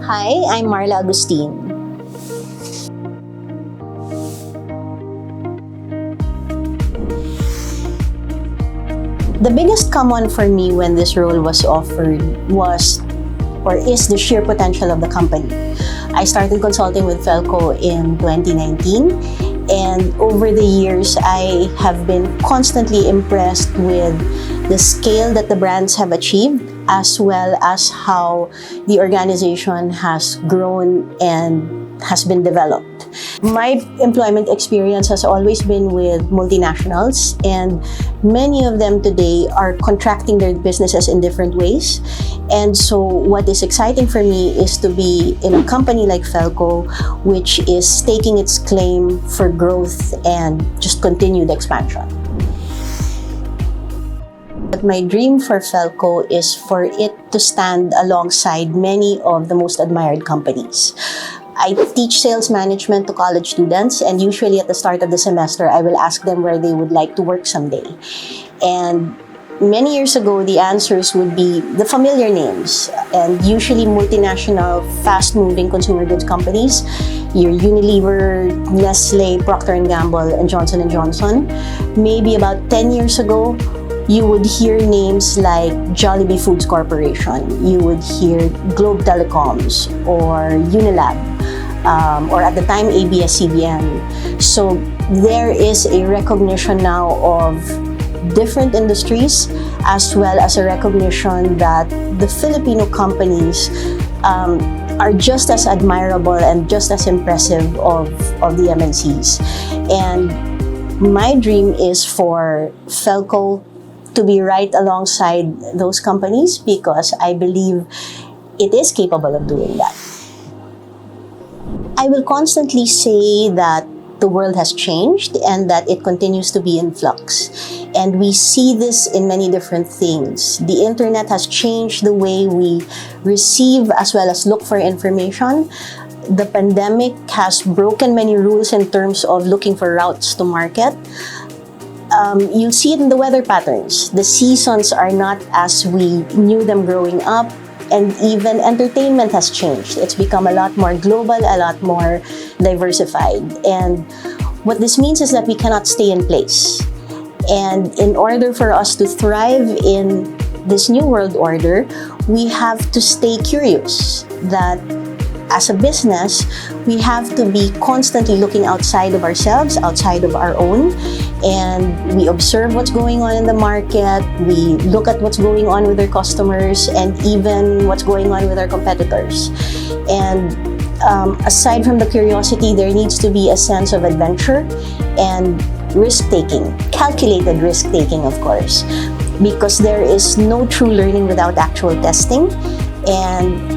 Hi, I'm Marla Agustin. The biggest come-on for me when this role was offered was or is the sheer potential of the company. I started consulting with Felco in 2019, and over the years, I have been constantly impressed with the scale that the brands have achieved, as well as how the organization has grown and has been developed. My employment experience has always been with multinationals, and many of them today are contracting their businesses in different ways. And so what is exciting for me is to be in a company like Felco, which is staking its claim for growth and just continued expansion. But my dream for Felco is for it to stand alongside many of the most admired companies. I teach sales management to college students, and usually at the start of the semester, I will ask them where they would like to work someday. And many years ago, the answers would be the familiar names, and usually multinational, fast-moving consumer goods companies, your Unilever, Nestle, Procter & Gamble, and Johnson & Johnson. Maybe about 10 years ago, you would hear names like Jollibee Foods Corporation, you would hear Globe Telecoms or Unilab, or at the time ABS-CBN. So there is a recognition now of different industries, as well as a recognition that the Filipino companies are just as admirable and just as impressive of the MNCs. And my dream is for Felco to be right alongside those companies, because I believe it is capable of doing that. I will constantly say that the world has changed and that it continues to be in flux. And we see this in many different things. The internet has changed the way we receive as well as look for information. The pandemic has broken many rules in terms of looking for routes to market. You see it in the weather patterns. The seasons are not as we knew them growing up, and even entertainment has changed. It's become a lot more global, a lot more diversified. And what this means is that we cannot stay in place. And in order for us to thrive in this new world order, we have to stay curious. That as a business, we have to be constantly looking outside of ourselves, outside of our own, and we observe what's going on in the market, we look at what's going on with our customers, and even what's going on with our competitors. And aside from the curiosity, there needs to be a sense of adventure and risk-taking, calculated risk-taking, of course, because there is no true learning without actual testing. And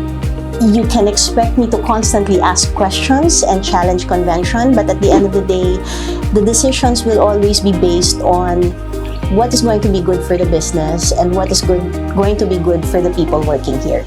you can expect me to constantly ask questions and challenge convention, but at the end of the day, the decisions will always be based on what is going to be good for the business and what is going to be good for the people working here.